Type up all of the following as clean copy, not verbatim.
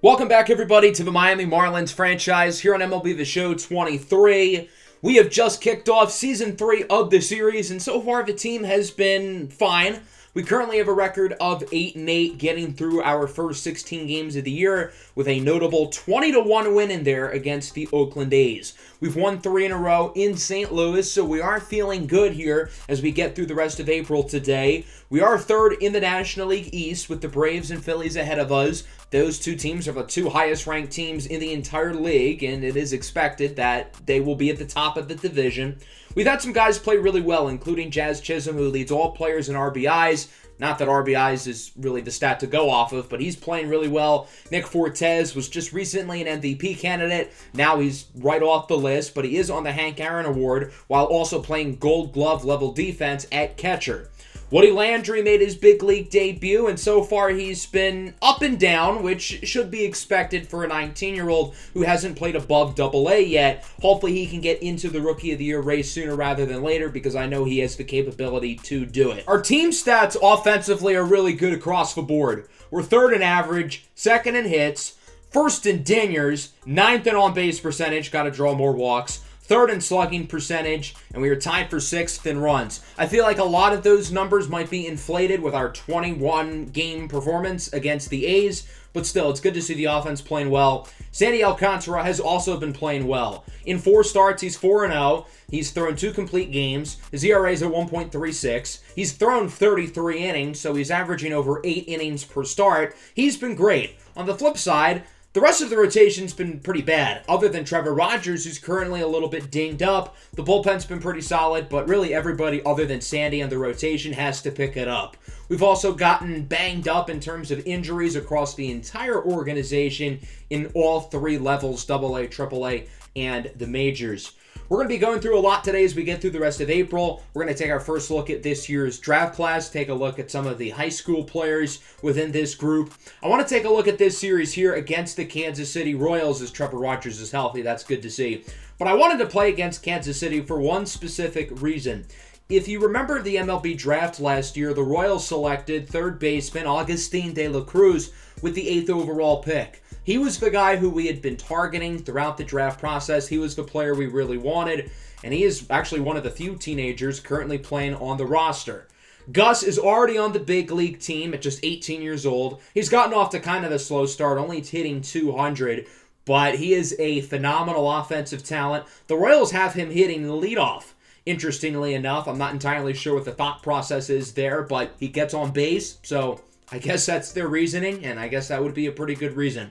Welcome back, everybody, to the Miami Marlins franchise here on MLB The Show 23. We have just kicked off Season 3 of the series, and so far the team has been fine. We currently have a record of 8-8, getting through our first 16 games of the year with a notable 20-1 win in there against the Oakland A's. We've won 3 in a row in St. Louis, so we are feeling good here as we get through the rest of April today. We are third in the National League East with the Braves and Phillies ahead of us. Those two teams are the two highest-ranked teams in the entire league, and it is expected that they will be at the top of the division. We've had some guys play really well, including Jazz Chisholm, who leads all players in RBIs. Not that RBIs is really the stat to go off of, but he's playing really well. Nick Fortes was just recently an MVP candidate. Now he's right off the list, but he is on the Hank Aaron Award while also playing Gold Glove level defense at catcher. Woody Landry made his big league debut, and so far he's been up and down, which should be expected for a 19-year-old who hasn't played above Double-A yet. Hopefully he can get into the Rookie of the Year race sooner rather than later because I know he has the capability to do it. Our team stats offensively are really good across the board. We're third in average, second in hits, first in dingers, ninth in on-base percentage, got to draw more walks, third in slugging percentage, and we are tied for sixth in runs. I feel like a lot of those numbers might be inflated with our 21-game performance against the A's, but still, it's good to see the offense playing well. Sandy Alcantara has also been playing well. In 4 starts, he's 4-0. He's thrown 2 complete games. His ERA is at 1.36. He's thrown 33 innings, so he's averaging over 8 innings per start. He's been great. On the flip side, the rest of the rotation's been pretty bad. Other than Trevor Rogers, who's currently a little bit dinged up, the bullpen's been pretty solid, but really everybody other than Sandy on the rotation has to pick it up. We've also gotten banged up in terms of injuries across the entire organization in all 3 levels, AA, AAA, and the majors. We're going to be going through a lot today as we get through the rest of April. We're going to take our first look at this year's draft class, take a look at some of the high school players within this group. I want to take a look at this series here against the Kansas City Royals as Trevor Rogers is healthy. That's good to see. But I wanted to play against Kansas City for one specific reason. If you remember the MLB draft last year, the Royals selected third baseman Agustin De La Cruz with the 8th overall pick. He was the guy who we had been targeting throughout the draft process. He was the player we really wanted, and he is actually one of the few teenagers currently playing on the roster. Gus is already on the big league team at just 18 years old. He's gotten off to kind of a slow start, only hitting 200, but he is a phenomenal offensive talent. The Royals have him hitting the leadoff. Interestingly enough, I'm not entirely sure what the thought process is there, but he gets on base, so I guess that's their reasoning, and I guess that would be a pretty good reason.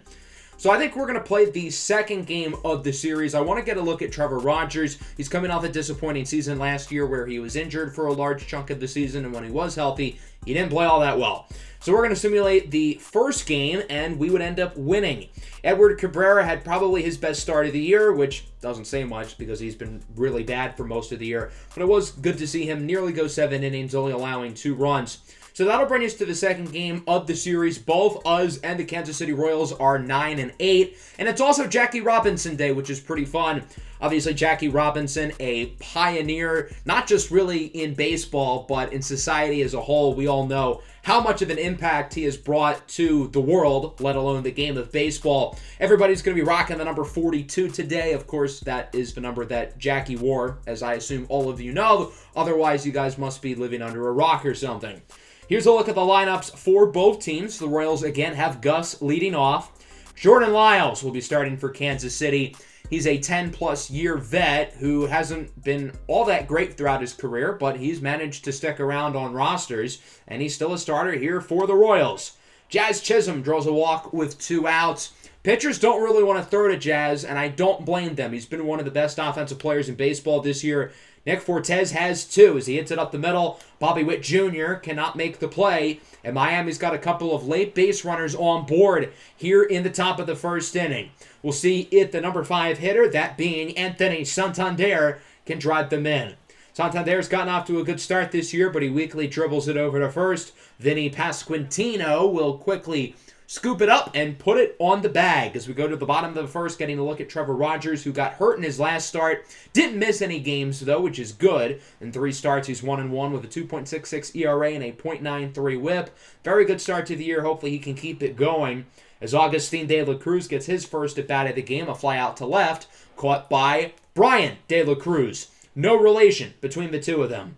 So I think we're going to play the second game of the series. I want to get a look at Trevor Rogers. He's coming off a disappointing season last year where he was injured for a large chunk of the season, and when he was healthy, he didn't play all that well. So we're going to simulate the first game, and we would end up winning. Edward Cabrera had probably his best start of the year, which doesn't say much because he's been really bad for most of the year. But it was good to see him nearly go 7 innings, only allowing 2 runs. So that'll bring us to the second game of the series. Both us and the Kansas City Royals are 9-8. And it's also Jackie Robinson Day, which is pretty fun. Obviously, Jackie Robinson, a pioneer, not just really in baseball, but in society as a whole. We all know how much of an impact he has brought to the world, let alone the game of baseball. Everybody's going to be rocking the number 42 today. Of course, that is the number that Jackie wore, as I assume all of you know. Otherwise, you guys must be living under a rock or something. Here's a look at the lineups for both teams. The Royals, again, have Gus leading off. Jordan Lyles will be starting for Kansas City. He's a 10-plus year vet who hasn't been all that great throughout his career, but he's managed to stick around on rosters, and he's still a starter here for the Royals. Jazz Chisholm draws a walk with 2 outs. Pitchers don't really want to throw to Jazz, and I don't blame them. He's been one of the best offensive players in baseball this year. Nick Fortes has 2 as he hits it up the middle. Bobby Witt Jr. cannot make the play, and Miami's got a couple of late base runners on board here in the top of the first inning. We'll see if the number 5 hitter, that being Anthony Santander, can drive them in. Santander's gotten off to a good start this year, but he weakly dribbles it over to first. Vinny Pasquantino will quickly scoop it up and put it on the bag as we go to the bottom of the first, getting a look at Trevor Rogers, who got hurt in his last start. Didn't miss any games, though, which is good. In 3 starts, he's 1-1 with a 2.66 ERA and a .93 whip. Very good start to the year. Hopefully he can keep it going. as Agustin De La Cruz gets his first at bat of the game, a fly out to left, caught by Brian De La Cruz. No relation between the two of them.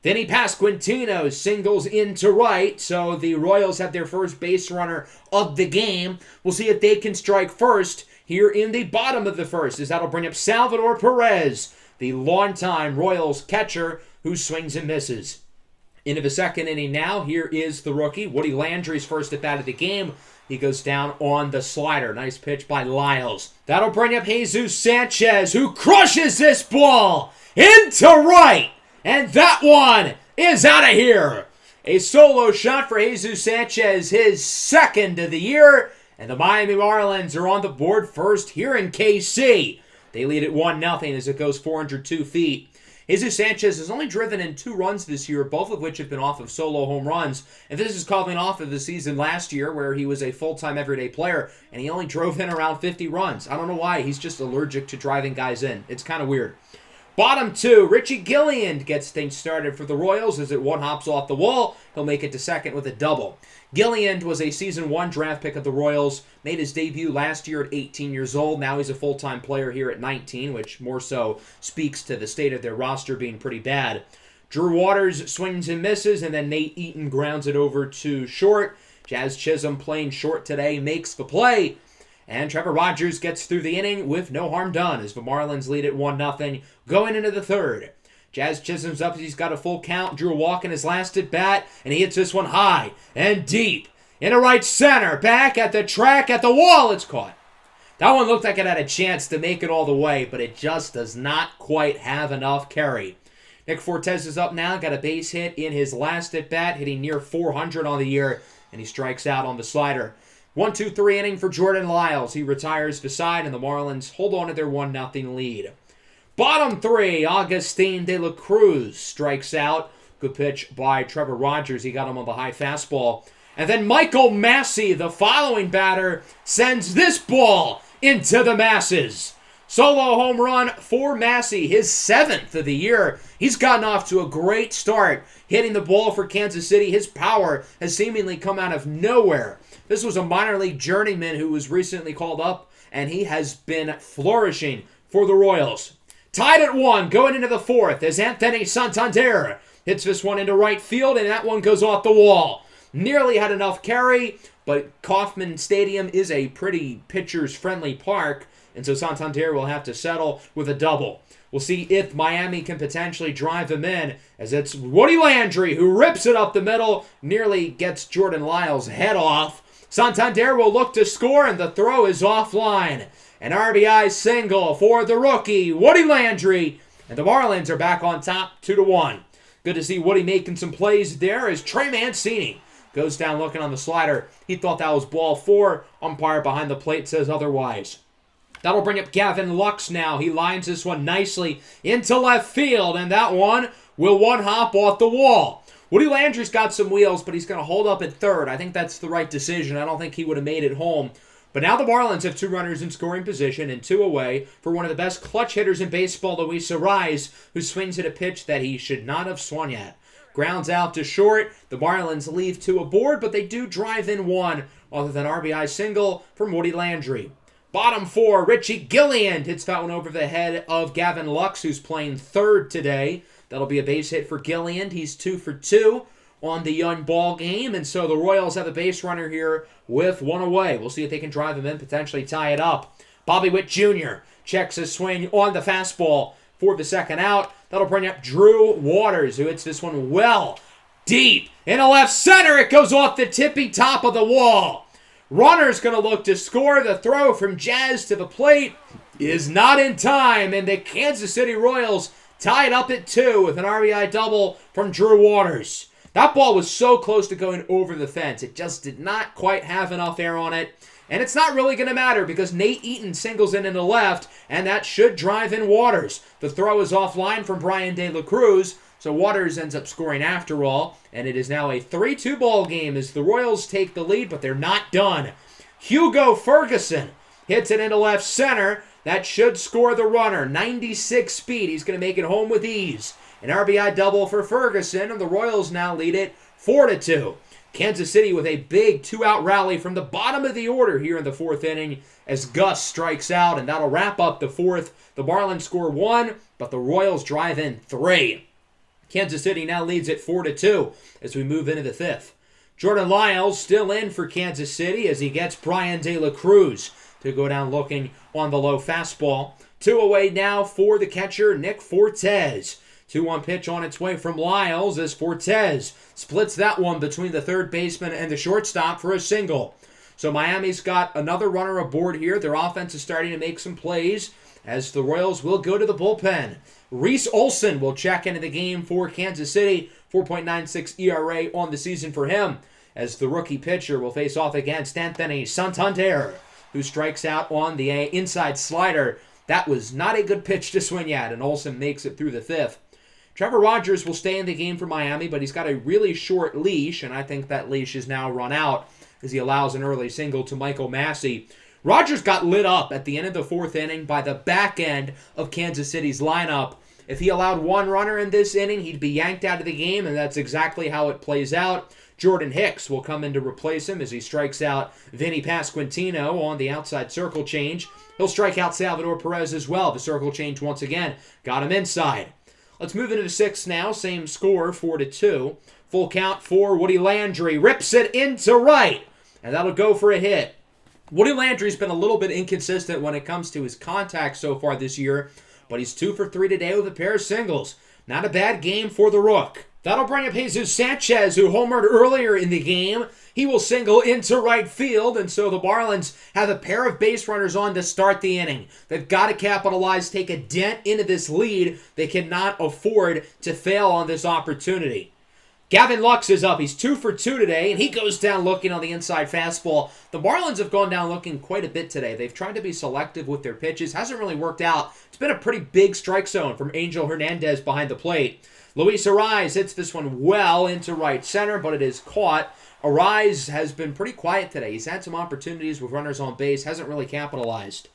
Vinny Pasquantino singles into right, so the Royals have their first base runner of the game. We'll see if they can strike first here in the bottom of the first, as that'll bring up Salvador Perez, the longtime Royals catcher who swings and misses. Into the second inning now, here is the rookie, Woody Landry's first at bat of the game. He goes down on the slider. Nice pitch by Lyles. That'll bring up Jesus Sanchez, who crushes this ball into right. And that one is out of here. A solo shot for Jesus Sanchez, his second of the year. And the Miami Marlins are on the board first here in KC. They lead at 1-0 as it goes 402 feet. Jesus Sanchez has only driven in 2 runs this year, both of which have been off of solo home runs. And this is coming off of the season last year where he was a full-time everyday player, and he only drove in around 50 runs. I don't know why. He's just allergic to driving guys in. It's kind of weird. Bottom 2, Richie Gilliland gets things started for the Royals as it one hops off the wall. He'll make it to second with a double. Gilliland was a Season 1 draft pick of the Royals, made his debut last year at 18 years old. Now he's a full-time player here at 19, which more so speaks to the state of their roster being pretty bad. Drew Waters swings and misses, and then Nate Eaton grounds it over to short. Jazz Chisholm playing short today makes the play. And Trevor Rogers gets through the inning with no harm done as the Marlins lead at 1-0 going into the third. Jazz Chisholm's up as he's got a full count. Drew a walk in his last at bat, and he hits this one high and deep into right center. Back at the track, at the wall, it's caught. That one looked like it had a chance to make it all the way, but it just does not quite have enough carry. Nick Fortes is up now, got a base hit in his last at bat, hitting near 400 on the year, and he strikes out on the slider. 1-2-3 inning for Jordan Lyles. He retires the side, and the Marlins hold on to their 1-0 lead. Bottom 3, Agustin De La Cruz strikes out. Good pitch by Trevor Rogers. He got him on the high fastball. And then Michael Massey, the following batter, sends this ball into the masses. Solo home run for Massey, his 7th of the year. He's gotten off to a great start, hitting the ball for Kansas City. His power has seemingly come out of nowhere. This was a minor league journeyman who was recently called up, and he has been flourishing for the Royals. Tied at 1, going into the 4th, as Anthony Santander hits this one into right field, and that one goes off the wall. Nearly had enough carry, but Kauffman Stadium is a pretty pitchers-friendly park, and so Santander will have to settle with a double. We'll see if Miami can potentially drive him in, as it's Woody Landry who rips it up the middle, nearly gets Jordan Lyles' head off. Santander will look to score, and the throw is offline. An RBI single for the rookie, Woody Landry, and the Marlins are back on top 2-1. Good to see Woody making some plays there as Trey Mancini goes down looking on the slider. He thought that was ball 4. Umpire behind the plate says otherwise. That'll bring up Gavin Lux now. He lines this one nicely into left field, and that one will one hop off the wall. Woody Landry's got some wheels, but he's going to hold up at third. I think that's the right decision. I don't think he would have made it home. But now the Marlins have 2 runners in scoring position and 2 away for one of the best clutch hitters in baseball, Luis Arraez, who swings at a pitch that he should not have swung at. Grounds out to short. The Marlins leave 2 aboard, but they do drive in 1 other than RBI single from Woody Landry. Bottom 4, Richie Gilliland hits that one over the head of Gavin Lux, who's playing third today. That'll be a base hit for Gilliland. He's 2 for 2 on the young ball game, and so the Royals have a base runner here with 1 away. We'll see if they can drive him in, potentially tie it up. Bobby Witt Jr. checks his swing on the fastball for the second out. That'll bring up Drew Waters, who hits this one well deep into left center. It goes off the tippy top of the wall. Runner's going to look to score. The throw from Jazz to the plate is not in time, and the Kansas City Royals tied up at 2 with an RBI double from Drew Waters. That ball was so close to going over the fence. It just did not quite have enough air on it. And it's not really going to matter because Nate Eaton singles in the left, and that should drive in Waters. The throw is offline from Brian De La Cruz, so Waters ends up scoring after all. And it is now a 3-2 ball game as the Royals take the lead, but they're not done. Hugo Ferguson hits it into left center. That should score the runner. 96 speed. He's going to make it home with ease. An RBI double for Ferguson, and the Royals now lead it 4-2. Kansas City with a big 2-out rally from the bottom of the order here in the 4th inning as Gus strikes out, and that'll wrap up the 4th. The Marlins score 1, but the Royals drive in 3. Kansas City now leads at 4-2 as we move into the 5th. Jordan Lyles still in for Kansas City as he gets Brian De La Cruz to go down looking on the low fastball. 2 away now for the catcher, Nick Fortes. 2-1 pitch on its way from Lyles as Fortes splits that one between the third baseman and the shortstop for a single. So Miami's got another runner aboard here. Their offense is starting to make some plays as the Royals will go to the bullpen. Reese Olson will check into the game for Kansas City. 4.96 ERA on the season for him as the rookie pitcher will face off against Anthony Santander, who strikes out on the inside slider. That was not a good pitch to swing at, and Olson makes it through the 5th. Trevor Rogers will stay in the game for Miami, but he's got a really short leash, and I think that leash is now run out as he allows an early single to Michael Massey. Rogers got lit up at the end of the 4th inning by the back end of Kansas City's lineup. If he allowed one runner in this inning, he'd be yanked out of the game, and that's exactly how it plays out. Jordan Hicks will come in to replace him as he strikes out Vinny Pasquantino on the outside circle change. He'll strike out Salvador Perez as well. The circle change once again got him inside. Let's move into the 6th now. Same score, 4-2. Full count for Woody Landry. Rips it into right, and that'll go for a hit. Woody Landry's been a little bit inconsistent when it comes to his contact so far this year, but he's 2 for 3 today with a pair of singles. Not a bad game for the Rook. That'll bring up Jesus Sanchez, who homered earlier in the game. He will single into right field, and so the Marlins have a pair of base runners on to start the inning. They've got to capitalize, take a dent into this lead. They cannot afford to fail on this opportunity. Gavin Lux is up. He's 2 for 2 today, and he goes down looking on the inside fastball. The Marlins have gone down looking quite a bit today. They've tried to be selective with their pitches. Hasn't really worked out. It's been a pretty big strike zone from Angel Hernandez behind the plate. Luis Ariz hits this one well into right center, but it is caught. Ariz has been pretty quiet today. He's had some opportunities with runners on base. Hasn't really capitalized.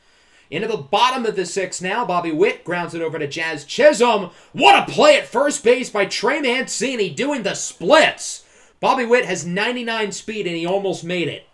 Into the bottom of the 6th now. Bobby Witt grounds it over to Jazz Chisholm. What a play at first base by Trey Mancini doing the splits. Bobby Witt has 99 speed and he almost made it.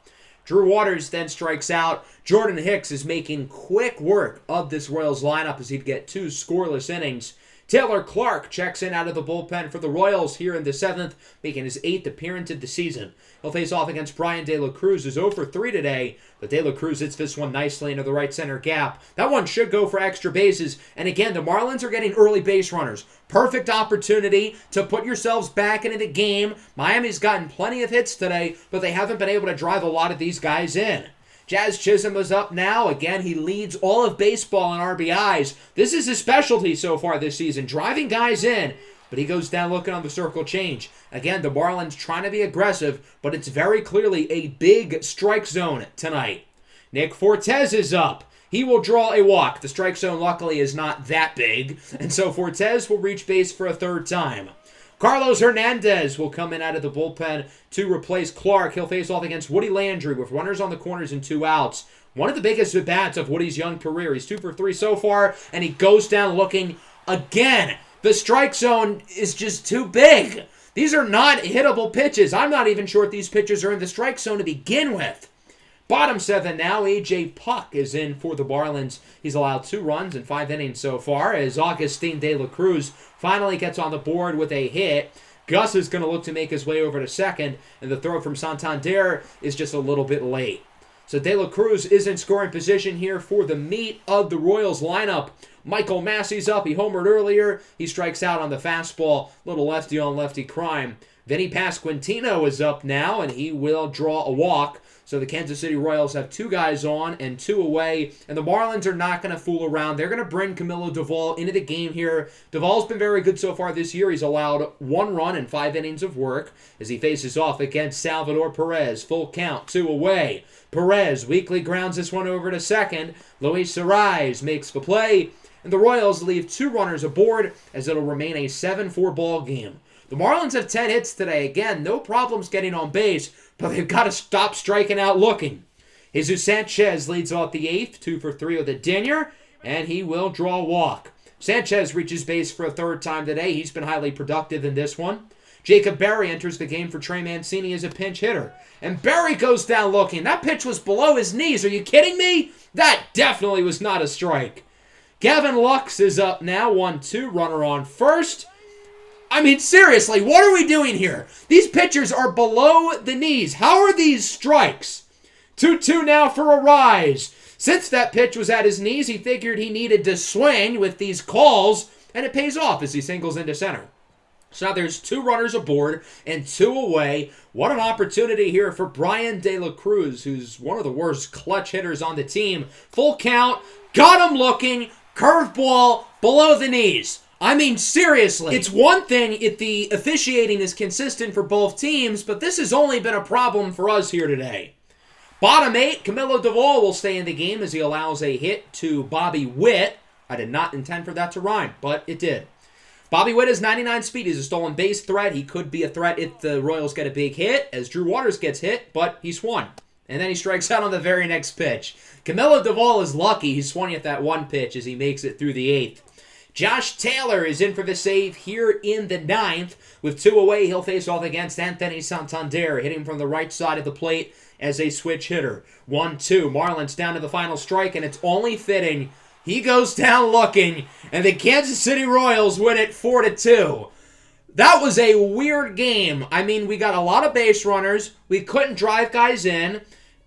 Drew Waters then strikes out. Jordan Hicks is making quick work of this Royals lineup as he'd get 2 scoreless innings. Taylor Clark checks in out of the bullpen for the Royals here in the 7th, making his 8th appearance of the season. He'll face off against Brian De La Cruz, who's 0 for 3 today, but De La Cruz hits this one nicely into the right center gap. That one should go for extra bases, and again, the Marlins are getting early base runners. Perfect opportunity to put yourselves back into the game. Miami's gotten plenty of hits today, but they haven't been able to drive a lot of these guys in. Jazz Chisholm is up now. Again, he leads all of baseball in RBIs. This is his specialty so far this season, driving guys in. But he goes down looking on the circle change. Again, the Marlins trying to be aggressive, but it's very clearly a big strike zone tonight. Nick Fortes is up. He will draw a walk. The strike zone, luckily, is not that big, and so Fortes will reach base for a 3rd time. Carlos Hernandez will come in out of the bullpen to replace Clark. He'll face off against Woody Landry with runners on the corners and 2 outs. One of the biggest at-bats of Woody's young career. He's 2 for 3 so far, and he goes down looking again. The strike zone is just too big. These are not hittable pitches. I'm not even sure if these pitches are in the strike zone to begin with. Bottom 7 now, A.J. Puck is in for the Marlins. He's allowed 2 runs in 5 innings so far as Agustin De La Cruz finally gets on the board with a hit. Gus is going to look to make his way over to second, and the throw from Santander is just a little bit late. So De La Cruz is in scoring position here for the meat of the Royals lineup. Michael Massey's up. He homered earlier. He strikes out on the fastball. Little lefty on lefty crime. Vinny Pasquantino is up now, and he will draw a walk. So the Kansas City Royals have 2 guys on and 2 away, and the Marlins are not going to fool around. They're going to bring Camilo Duvall into the game here. Duvall's been very good so far this year. He's allowed 1 run in 5 innings of work as he faces off against Salvador Perez. Full count, 2 away. Perez weakly grounds this one over to second. Luis Ariz makes the play, and the Royals leave 2 runners aboard as it'll remain a 7-4 ball game. The Marlins have 10 hits today. Again, no problems getting on base, but they've got to stop striking out looking. Jesus Sanchez leads off the 8th, 2 for 3 with a dinger, and he will draw a walk. Sanchez reaches base for a 3rd time today. He's been highly productive in this one. Jacob Berry enters the game for Trey Mancini as a pinch hitter. And Berry goes down looking. That pitch was below his knees. Are you kidding me? That definitely was not a strike. Gavin Lux is up now, 1-2, runner on first. I mean, seriously, what are we doing here? These pitchers are below the knees. How are these strikes? 2-2 now for Arise. Since that pitch was at his knees, he figured he needed to swing with these calls, and it pays off as he singles into center. So now there's 2 runners aboard and 2 away. What an opportunity here for Brian De La Cruz, who's one of the worst clutch hitters on the team. Full count, got him looking, curveball below the knees. I mean, seriously, it's one thing if the officiating is consistent for both teams, but this has only been a problem for us here today. Bottom 8, Camilo Duvall will stay in the game as he allows a hit to Bobby Witt. I did not intend for that to rhyme, but it did. Bobby Witt has 99 speed. He's a stolen base threat. He could be a threat if the Royals get a big hit, as Drew Waters gets hit, but he swung. And then he strikes out on the very next pitch. Camilo Duvall is lucky. He's swung at that one pitch as he makes it through the 8th. Josh Taylor is in for the save here in the 9th. With 2 away, he'll face off against Anthony Santander, hitting from the right side of the plate as a switch hitter. 1-2. Marlins down to the final strike, and it's only fitting he goes down looking, and the Kansas City Royals win it 4-2. That was a weird game. I mean, we got a lot of base runners. We couldn't drive guys in,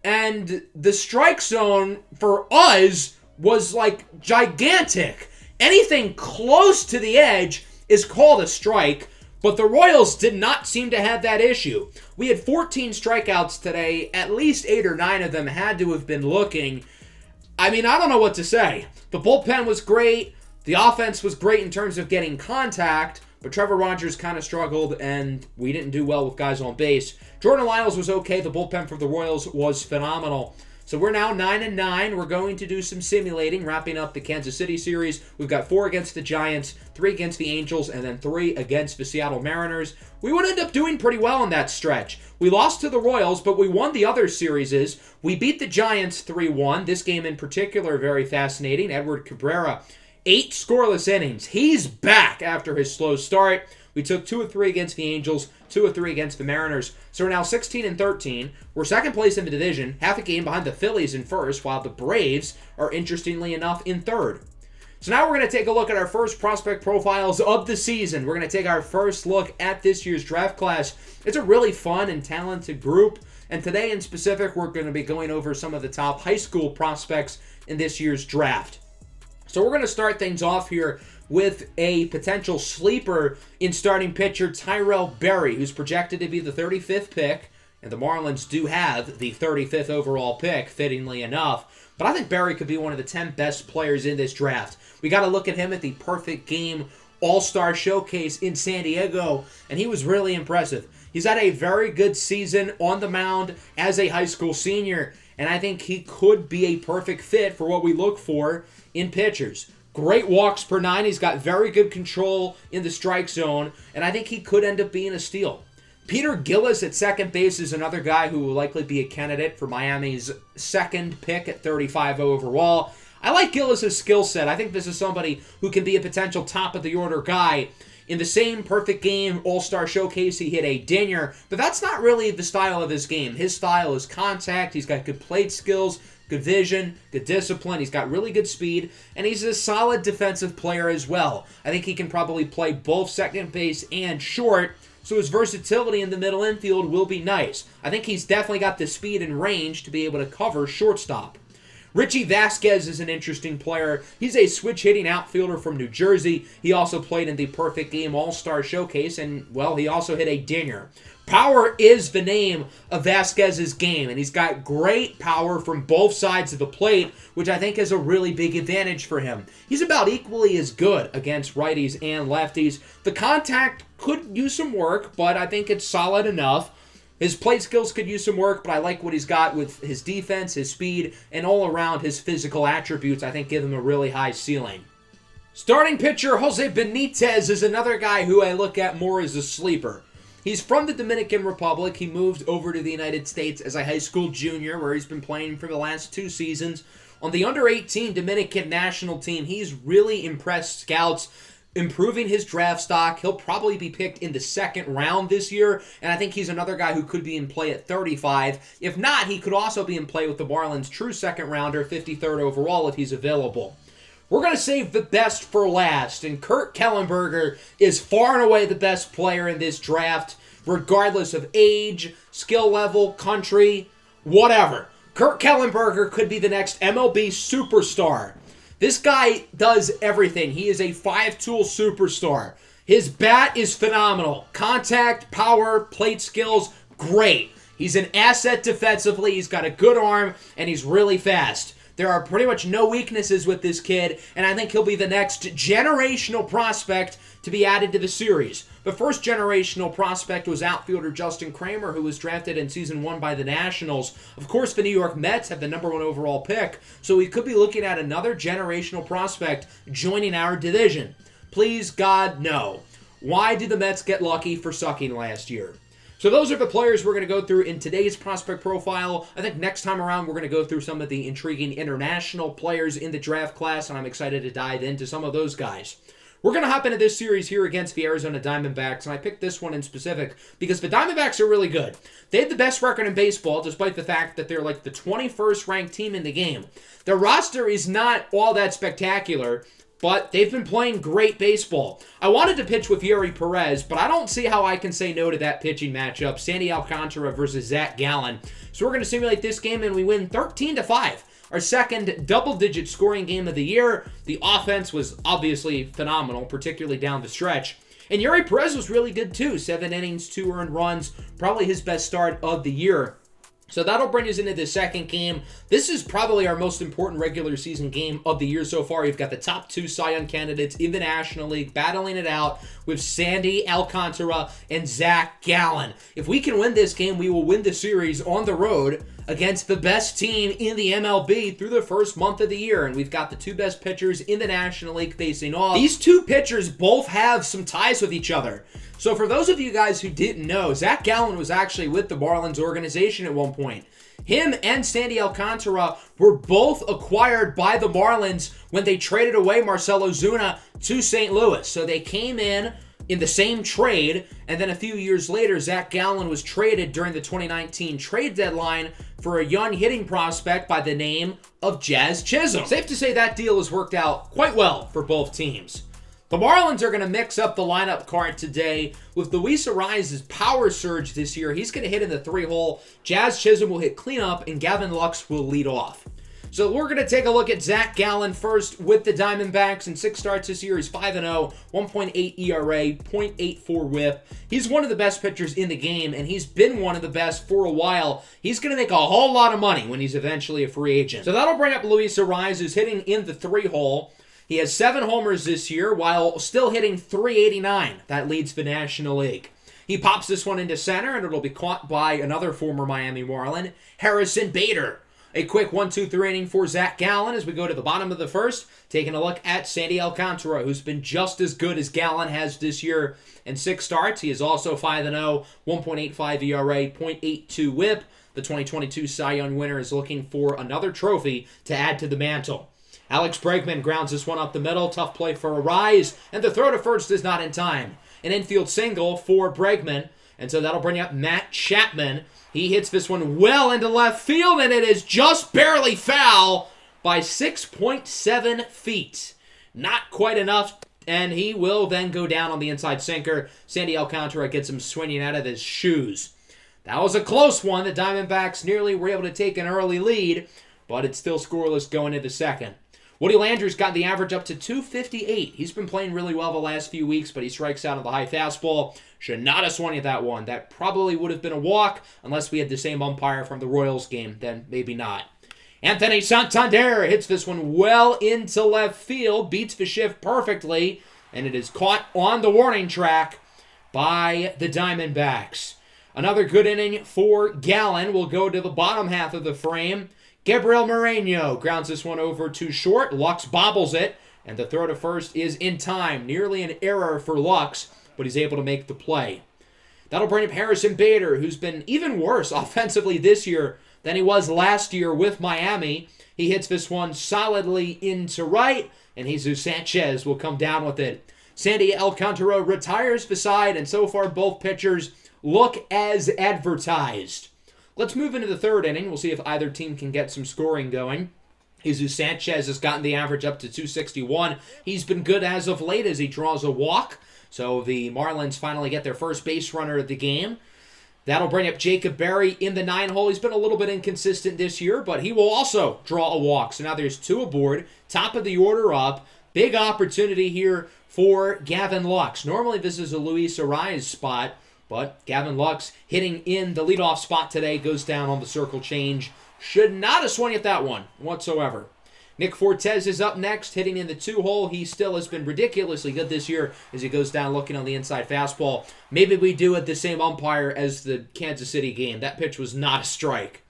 and the strike zone for us was like gigantic. Anything close to the edge is called a strike, but the Royals did not seem to have that issue. We had 14 strikeouts today. At least 8 or 9 of them had to have been looking. I mean, I don't know what to say. The bullpen was great. The offense was great in terms of getting contact, but Trevor Rogers kind of struggled, and we didn't do well with guys on base. Jordan Lyles was okay. The bullpen for the Royals was phenomenal. So we're now 9-9. We're going to do some simulating, wrapping up the Kansas City series. We've got 4 against the Giants, 3 against the Angels, and then 3 against the Seattle Mariners. We would end up doing pretty well in that stretch. We lost to the Royals, but we won the other series. We beat the Giants 3-1. This game in particular, very fascinating. Edward Cabrera, 8 scoreless innings. He's back after his slow start. We took 2 of 3 against the Angels, 2 of 3 against the Mariners. So we're now 16-13. We're second place in the division, half a game behind the Phillies in first, while the Braves are, interestingly enough, in third. So now we're going to take a look at our first prospect profiles of the season. We're going to take our first look at this year's draft class. It's a really fun and talented group. And today in specific, we're going to be going over some of the top high school prospects in this year's draft. So we're going to start things off here with a potential sleeper in starting pitcher Tyrell Berry, who's projected to be the 35th pick, and the Marlins do have the 35th overall pick, fittingly enough. But I think Berry could be one of the 10 best players in this draft. We got to look at him at the Perfect Game All-Star Showcase in San Diego, and he was really impressive. He's had a very good season on the mound as a high school senior, and I think he could be a perfect fit for what we look for in pitchers. Great walks per 9. He's got very good control in the strike zone, and I think he could end up being a steal. Peter Gillis at second base is another guy who will likely be a candidate for Miami's second pick at 35 overall. I like Gillis' skill set. I think this is somebody who can be a potential top-of-the-order guy. In the same Perfect Game All-Star Showcase, he hit a dinger, but that's not really the style of his game. His style is contact. He's got good plate skills, good vision, good discipline. He's got really good speed, and he's a solid defensive player as well. I think he can probably play both second base and short, so his versatility in the middle infield will be nice. I think he's definitely got the speed and range to be able to cover shortstop. Richie Vasquez is an interesting player. He's a switch-hitting outfielder from New Jersey. He also played in the Perfect Game All-Star Showcase, and, well, he also hit a dinger. Power is the name of Vasquez's game, and he's got great power from both sides of the plate, which I think is a really big advantage for him. He's about equally as good against righties and lefties. The contact could use some work, but I think it's solid enough. His plate skills could use some work, but I like what he's got with his defense, his speed, and all around his physical attributes. I think give him a really high ceiling. Starting pitcher Jose Benitez is another guy who I look at more as a sleeper. He's from the Dominican Republic. He moved over to the United States as a high school junior, where he's been playing for the last 2 seasons. On the under-18 Dominican national team, he's really impressed scouts. improving his draft stock. He'll probably be picked in the second round this year, and I think he's another guy who could be in play at 35. If not, he could also be in play with the Marlins' true second rounder, 53rd overall, if he's available. We're going to save the best for last, and Kurt Kellenberger is far and away the best player in this draft, regardless of age, skill level, country, whatever. Kurt Kellenberger could be the next MLB superstar. This guy does everything. He is a five-tool superstar. His bat is phenomenal. Contact, power, plate skills, great. He's an asset defensively. He's got a good arm, and he's really fast. There are pretty much no weaknesses with this kid, and I think he'll be the next generational prospect to be added to the series. The first generational prospect was outfielder Justin Kramer, who was drafted in Season 1 by the Nationals. Of course, the New York Mets have the #1 overall pick, so we could be looking at another generational prospect joining our division. Please, God, no. Why did the Mets get lucky for sucking last year? So those are the players we're going to go through in today's prospect profile. I think next time around we're going to go through some of the intriguing international players in the draft class, and I'm excited to dive into some of those guys. We're going to hop into this series here against the Arizona Diamondbacks, and I picked this one in specific because the Diamondbacks are really good. They have the best record in baseball, despite the fact that they're like the 21st ranked team in the game. Their roster is not all that spectacular, but they've been playing great baseball. I wanted to pitch with Yuri Perez, but I don't see how I can say no to that pitching matchup, Sandy Alcantara versus Zach Gallen. So we're going to simulate this game, and we win 13-5. Our second double-digit scoring game of the year. The offense was obviously phenomenal, particularly down the stretch. And Yuri Perez was really good too. 7 innings, 2 earned runs, probably his best start of the year. So that'll bring us into the second game. This is probably our most important regular season game of the year so far. You've got the top 2 Cy Young candidates in the National League battling it out with Sandy Alcantara and Zach Gallen. If we can win this game, we will win the series on the road against the best team in the MLB through the first month of the year. And we've got the 2 best pitchers in the National League facing off. These 2 pitchers both have some ties with each other. So for those of you guys who didn't know, Zach Gallen was actually with the Marlins organization at one point. Him and Sandy Alcantara were both acquired by the Marlins when they traded away Marcell Ozuna to St. Louis. So they came in the same trade, and then a few years later, Zach Gallen was traded during the 2019 trade deadline for a young hitting prospect by the name of Jazz Chisholm. Safe to say that deal has worked out quite well for both teams. The Marlins are going to mix up the lineup card today with Luis Arraez's power surge this year. He's going to hit in the 3-hole. Jazz Chisholm will hit cleanup, and Gavin Lux will lead off. So we're going to take a look at Zach Gallen first with the Diamondbacks. In 6 starts this year, he's 5-0, 1.8 ERA, 0.84 whip. He's one of the best pitchers in the game, and he's been one of the best for a while. He's going to make a whole lot of money when he's eventually a free agent. So that'll bring up Luis Arraez, who's hitting in the 3-hole. He has 7 homers this year while still hitting .389. That leads the National League. He pops this one into center, and it'll be caught by another former Miami Marlin, Harrison Bader. A quick 1-2-3 inning for Zach Gallen as we go to the bottom of the first, taking a look at Sandy Alcantara, who's been just as good as Gallen has this year. In 6 starts, he is also 5-0, 1.85 ERA, .82 whip. The 2022 Cy Young winner is looking for another trophy to add to the mantle. Alex Bregman grounds this one up the middle. Tough play for Arraez, and the throw to first is not in time. An infield single for Bregman, and so that'll bring up Matt Chapman. He hits this one well into left field, and it is just barely foul by 6.7 feet. Not quite enough, and he will then go down on the inside sinker. Sandy Alcantara gets him swinging out of his shoes. That was a close one. The Diamondbacks nearly were able to take an early lead, but it's still scoreless going into the second. Woody Landry's got the average up to .258. He's been playing really well the last few weeks, but he strikes out on the high fastball. Should not have swung at that one. That probably would have been a walk unless we had the same umpire from the Royals game. Then maybe not. Anthony Santander hits this one well into left field, beats the shift perfectly, and it is caught on the warning track by the Diamondbacks. Another good inning for Gallen. We'll go to the bottom half of the frame. Gabriel Moreno grounds this one over to short. Lux bobbles it, and the throw to first is in time. Nearly an error for Lux, but he's able to make the play. That'll bring up Harrison Bader, who's been even worse offensively this year than he was last year with Miami. He hits this one solidly into right, and Jesus Sanchez will come down with it. Sandy Alcantara retires the side, and so far both pitchers look as advertised. Let's move into the third inning. We'll see if either team can get some scoring going. Jesus Sanchez has gotten the average up to 261. He's been good as of late as he draws a walk. So the Marlins finally get their first base runner of the game. That'll bring up Jacob Berry in the 9-hole. He's been a little bit inconsistent this year, but he will also draw a walk. So now there's 2 aboard. Top of the order up. Big opportunity here for Gavin Lux. Normally this is a Luis Arraez spot, but Gavin Lux hitting in the leadoff spot today goes down on the circle change. Should not have swung at that one whatsoever. Nick Fortes is up next, hitting in the 2-hole. He still has been ridiculously good this year as he goes down looking on the inside fastball. Maybe we do it the same umpire as the Kansas City game. That pitch was not a strike.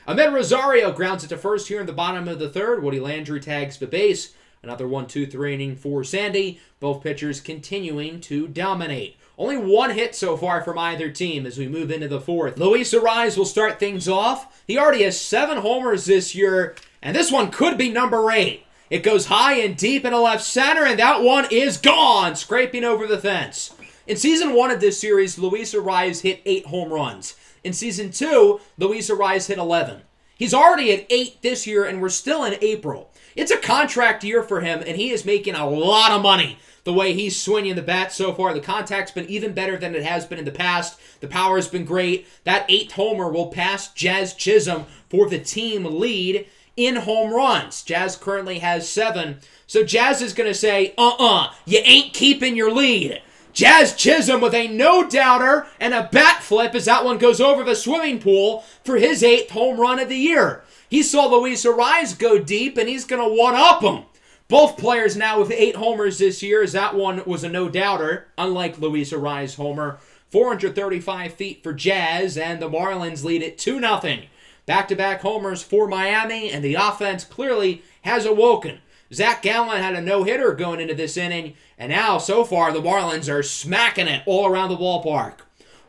Ahmed Rosario grounds it to first here in the bottom of the third. Woody Landry tags the base. Another 1-2-3 inning for Sandy. Both pitchers continuing to dominate. Only 1 hit so far from either team as we move into the fourth. Luis Arraez will start things off. He already has 7 homers this year, and this one could be number 8. It goes high and deep into left center, and that one is gone, scraping over the fence. In Season 1 of this series, Luis Arraez hit 8 home runs. In Season 2, Luis Arraez hit 11. He's already at 8 this year, and we're still in April. It's a contract year for him, and he is making a lot of money. The way he's swinging the bat so far, the contact's been even better than it has been in the past. The power has been great. That 8th homer will pass Jazz Chisholm for the team lead in home runs. Jazz currently has 7. So Jazz is going to say, you ain't keeping your lead. Jazz Chisholm with a no-doubter and a bat flip as that one goes over the swimming pool for his 8th home run of the year. He saw Luis Arraez go deep, and he's going to one-up him. Both players now with 8 homers this year, as that one was a no-doubter, unlike Luis Arraez' homer. 435 feet for Jazz, and the Marlins lead it 2-0. Back-to-back homers for Miami, and the offense clearly has awoken. Zach Gallen had a no-hitter going into this inning, and now, so far, the Marlins are smacking it all around the ballpark.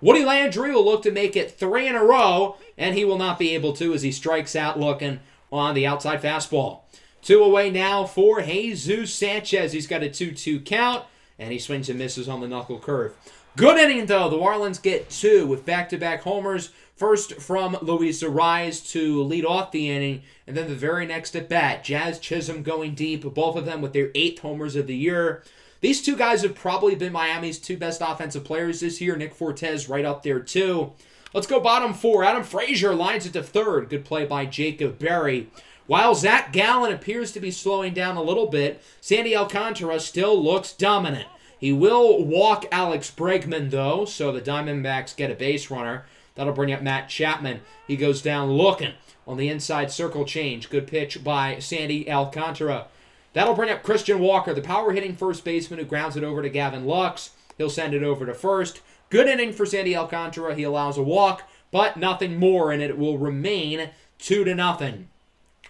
Woody Landry will look to make it 3 in a row, and he will not be able to as he strikes out looking on the outside fastball. 2 away now for Jesus Sanchez. He's got a 2-2 count, and he swings and misses on the knuckle curve. Good inning, though. The Marlins get 2 with back-to-back homers. First from Luis Arraez to lead off the inning, and then the very next at bat, Jazz Chisholm going deep, both of them with their 8th homers of the year. These 2 guys have probably been Miami's 2 best offensive players this year. Nick Fortes right up there, too. Let's go bottom 4. Adam Frazier lines it to third. Good play by Jacob Berry. While Zach Gallen appears to be slowing down a little bit, Sandy Alcantara still looks dominant. He will walk Alex Bregman, though, so the Diamondbacks get a base runner. That'll bring up Matt Chapman. He goes down looking on the inside circle change. Good pitch by Sandy Alcantara. That'll bring up Christian Walker, the power-hitting first baseman who grounds it over to Gavin Lux. He'll send it over to first. Good inning for Sandy Alcantara. He allows a walk, but nothing more, and it will remain 2-0.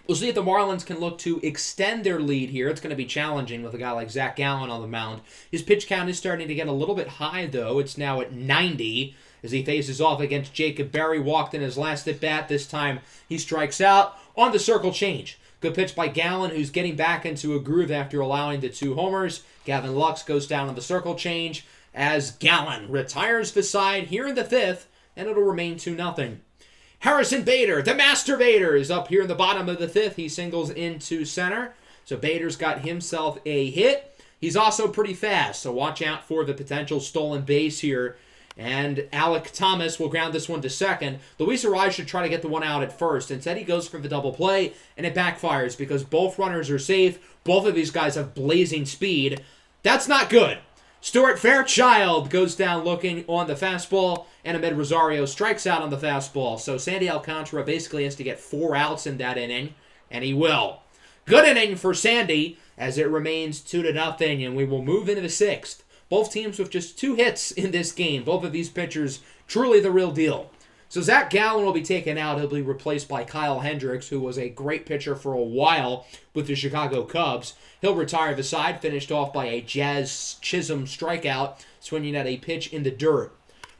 We'll see if the Marlins can look to extend their lead here. It's going to be challenging with a guy like Zach Gallen on the mound. His pitch count is starting to get a little bit high, though. It's now at 90 as he faces off against Jacob Berry. Walked in his last at-bat. This time he strikes out on the circle change. Good pitch by Gallen, who's getting back into a groove after allowing the 2 homers. Gavin Lux goes down on the circle change as Gallen retires the side here in the 5th, and it'll remain 2-0. Harrison Bader, the master Bader, is up here in the bottom of the 5th. He singles into center. So Bader's got himself a hit. He's also pretty fast, so watch out for the potential stolen base here. And Alec Thomas will ground this one to second. Luis Arraez should try to get the one out at first. Instead, he goes for the double play, and it backfires because both runners are safe. Both of these guys have blazing speed. That's not good. Stuart Fairchild goes down looking on the fastball, and Ahmed Rosario strikes out on the fastball. So Sandy Alcantara basically has to get 4 outs in that inning, and he will. Good inning for Sandy as it remains 2-0, and we will move into the 6th. Both teams with just 2 hits in this game. Both of these pitchers truly the real deal. So Zach Gallen will be taken out. He'll be replaced by Kyle Hendricks, who was a great pitcher for a while with the Chicago Cubs. He'll retire the side, finished off by a Jazz Chisholm strikeout, swinging at a pitch in the dirt.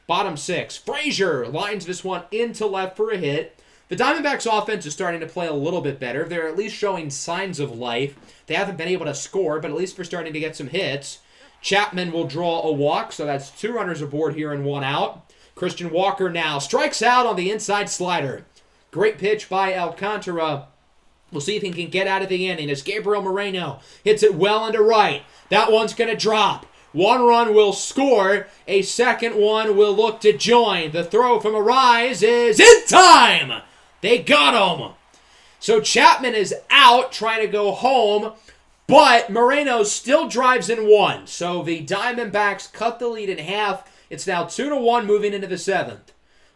Bottom 6. Frazier lines this one into left for a hit. The Diamondbacks offense is starting to play a little bit better. They're at least showing signs of life. They haven't been able to score, but at least they're starting to get some hits. Chapman will draw a walk, so that's 2 runners aboard here and 1 out. Christian Walker now strikes out on the inside slider. Great pitch by Alcantara. We'll see if he can get out of the inning as Gabriel Moreno hits it well into right. That one's going to drop. 1 run will score. A second one will look to join. The throw from Arise is in time. They got him. So Chapman is out trying to go home, but Moreno still drives in 1. So the Diamondbacks cut the lead in half. It's now 2-1 moving into the 7th.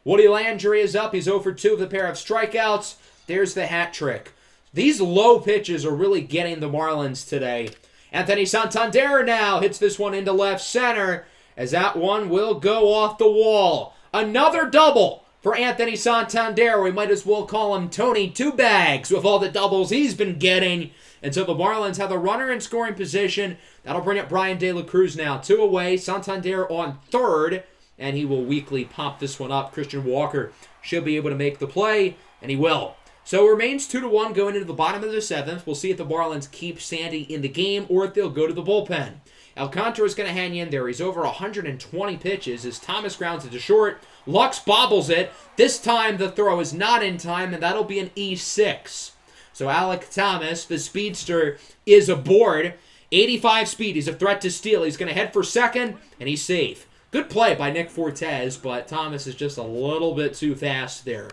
Woody Landry is up. He's 0 for 2 with a pair of strikeouts. There's the hat trick. These low pitches are really getting the Marlins today. Anthony Santander now hits this one into left center as that one will go off the wall. Another double for Anthony Santander. We might as well call him Tony Two Bags with all the doubles he's been getting. And so the Marlins have the runner in scoring position. That'll bring up Brian De La Cruz now. 2 away. Santander on third. And he will weakly pop this one up. Christian Walker should be able to make the play. And he will. So it remains 2-1 going into the bottom of the 7th. We'll see if the Marlins keep Sandy in the game or if they'll go to the bullpen. Alcantara is going to hang in there. He's over 120 pitches as Thomas grounds it to short. Lux bobbles it. This time the throw is not in time, and that'll be an E6. So Alec Thomas, the speedster, is aboard. 85 speed. He's a threat to steal. He's going to head for second, and he's safe. Good play by Nick Fortes, but Thomas is just a little bit too fast there.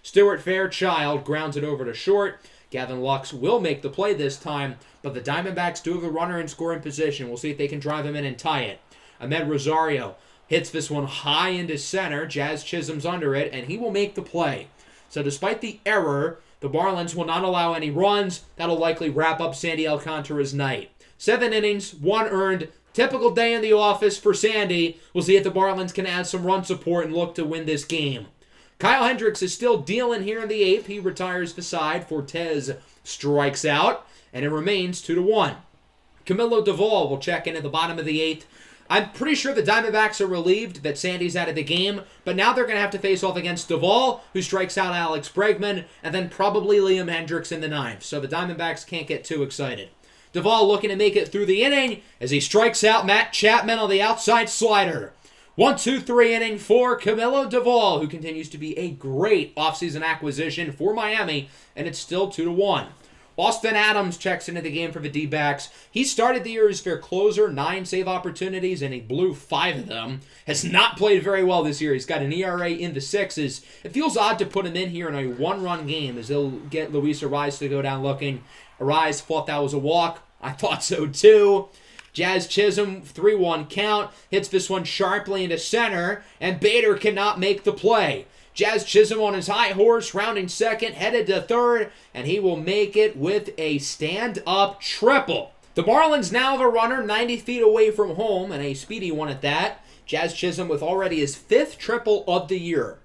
Stuart Fairchild grounds it over to short. Gavin Lux will make the play this time, but the Diamondbacks do have the runner in scoring position. We'll see if they can drive him in and tie it. Ahmed Rosario hits this one high into center. Jazz Chisholm's under it, and he will make the play. So despite the error, the Marlins will not allow any runs. That'll likely wrap up Sandy Alcantara's night. 7 innings, 1 earned. Typical day in the office for Sandy. We'll see if the Marlins can add some run support and look to win this game. Kyle Hendricks is still dealing here in the 8th. He retires the side. Fortes strikes out, and it remains 2-1. Camilo Duvall will check in at the bottom of the 8th. I'm pretty sure the Diamondbacks are relieved that Sandy's out of the game, but now they're going to have to face off against Duvall, who strikes out Alex Bregman, and then probably Liam Hendricks in the 9th. So the Diamondbacks can't get too excited. Duvall looking to make it through the inning as he strikes out Matt Chapman on the outside slider. 1-2-3 inning for Camilo Duvall, who continues to be a great offseason acquisition for Miami, and it's still 2-1. Austin Adams checks into the game for the D-backs. He started the year as their closer, 9 save opportunities, and he blew 5 of them. Has not played very well this year. He's got an ERA in the 6s. It feels odd to put him in here in a 1-run game as they'll get Luis Arise to go down looking. Arise thought that was a walk. I thought so too. Jazz Chisholm, 3-1 count, hits this one sharply into center, and Bader cannot make the play. Jazz Chisholm on his high horse, rounding second, headed to third, and he will make it with a stand-up triple. The Marlins now have a runner 90 feet away from home, and a speedy one at that. Jazz Chisholm with already his 5th triple of the year.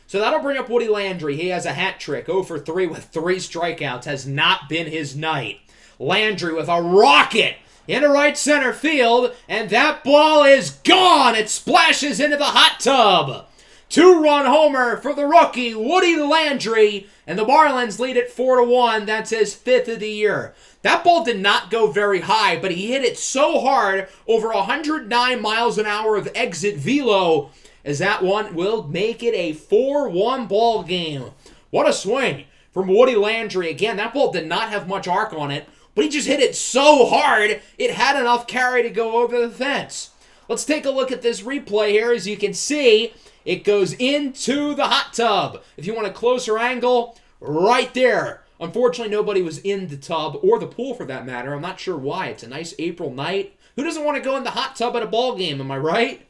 So that'll bring up Woody Landry. He has a hat trick, 0 for 3 with 3 strikeouts. Has not been his night. Landry with a rocket into right center field, and that ball is gone. It splashes into the hot tub. 2-run homer for the rookie, Woody Landry, and the Marlins lead it 4-1. That's his 5th of the year. That ball did not go very high, but he hit it so hard, over 109 miles an hour of exit velo, as that one will make it a 4-1 ball game. What a swing from Woody Landry. Again, that ball did not have much arc on it, but he just hit it so hard, it had enough carry to go over the fence. Let's take a look at this replay here. As you can see, it goes into the hot tub. If you want a closer angle, right there. Unfortunately, nobody was in the tub, or the pool for that matter. I'm not sure why. It's a nice April night. Who doesn't want to go in the hot tub at a ball game, am I right?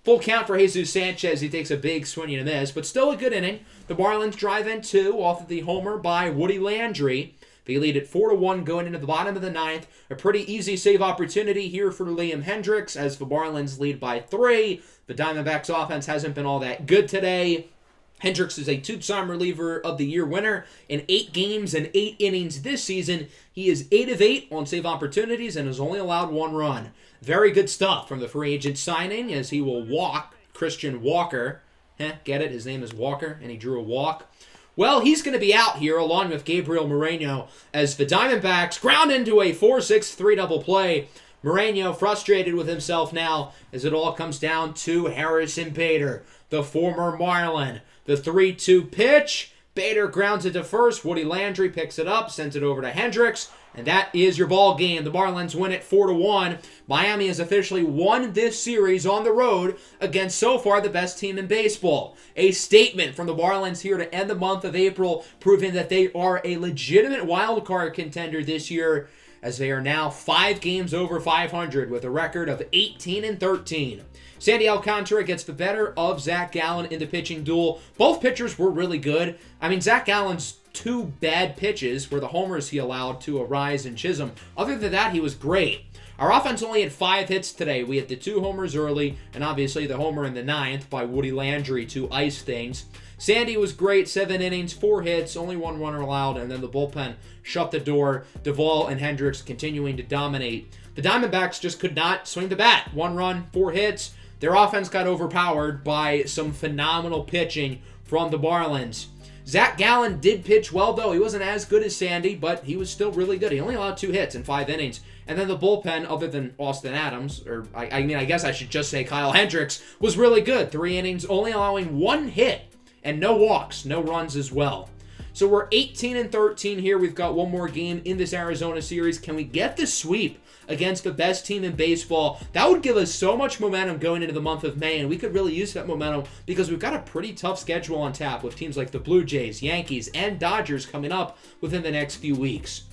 Full count for Jesus Sanchez. He takes a big swing and a miss, but still a good inning. The Marlins drive in 2 off of the homer by Woody Landry. They lead at 4-1 going into the bottom of the 9th. A pretty easy save opportunity here for Liam Hendricks as the Marlins lead by 3. The Diamondbacks offense hasn't been all that good today. Hendricks is a 2-time reliever of the year winner in 8 games and 8 innings this season. He is 8 of 8 on save opportunities and has only allowed 1 run. Very good stuff from the free agent signing as he will walk Christian Walker. Get it? His name is Walker and he drew a walk. Well, he's going to be out here along with Gabriel Moreno as the Diamondbacks ground into a 4-6-3 double play. Moreno frustrated with himself now as it all comes down to Harrison Bader, the former Marlin. The 3-2 pitch. Bader grounds it to first. Woody Landry picks it up, sends it over to Hendricks, and that is your ball game. The Marlins win it 4-1. Miami has officially won this series on the road against so far the best team in baseball. A statement from the Marlins here to end the month of April, proving that they are a legitimate wild card contender this year, as they are now 5 games over 500 with a record of 18-13. Sandy Alcantara gets the better of Zach Gallen in the pitching duel. Both pitchers were really good. I mean, Zach Gallen's 2 bad pitches were the homers he allowed to Arise and Chisholm. Other than that, he was great. Our offense only had 5 hits today. We had the 2 homers early, and obviously the homer in the 9th by Woody Landry to ice things. Sandy was great, 7 innings, 4 hits, only 1 runner allowed, and then the bullpen shut the door. Duvall and Hendricks continuing to dominate. The Diamondbacks just could not swing the bat. 1 run, 4 hits. Their offense got overpowered by some phenomenal pitching from the Marlins. Zach Gallen did pitch well, though. He wasn't as good as Sandy, but he was still really good. He only allowed 2 hits in 5 innings. And then the bullpen, other than Austin Adams, or I guess I should just say Kyle Hendricks, was really good. 3 innings, only allowing 1 hit. And no walks, no runs as well. So we're 18-13 here. We've got 1 more game in this Arizona series. Can we get the sweep against the best team in baseball? That would give us so much momentum going into the month of May, and we could really use that momentum because we've got a pretty tough schedule on tap with teams like the Blue Jays, Yankees, and Dodgers coming up within the next few weeks.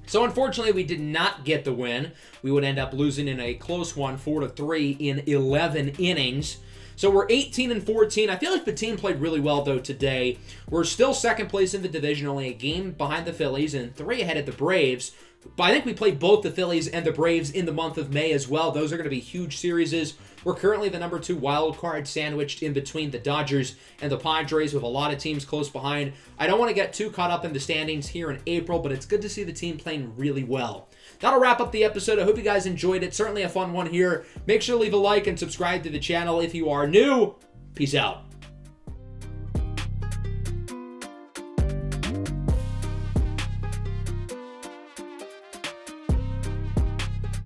So unfortunately, we did not get the win. We would end up losing in a close one, 4-3 in 11 innings. So we're 18-14. I feel like the team played really well, though, today. We're still second place in the division, only a game behind the Phillies and 3 ahead of the Braves. But I think we played both the Phillies and the Braves in the month of May as well. Those are going to be huge series. We're currently the number 2 wild card, sandwiched in between the Dodgers and the Padres with a lot of teams close behind. I don't want to get too caught up in the standings here in April, but it's good to see the team playing really well. That'll wrap up the episode. I hope you guys enjoyed it. Certainly a fun one here. Make sure to leave a like and subscribe to the channel if you are new. Peace out.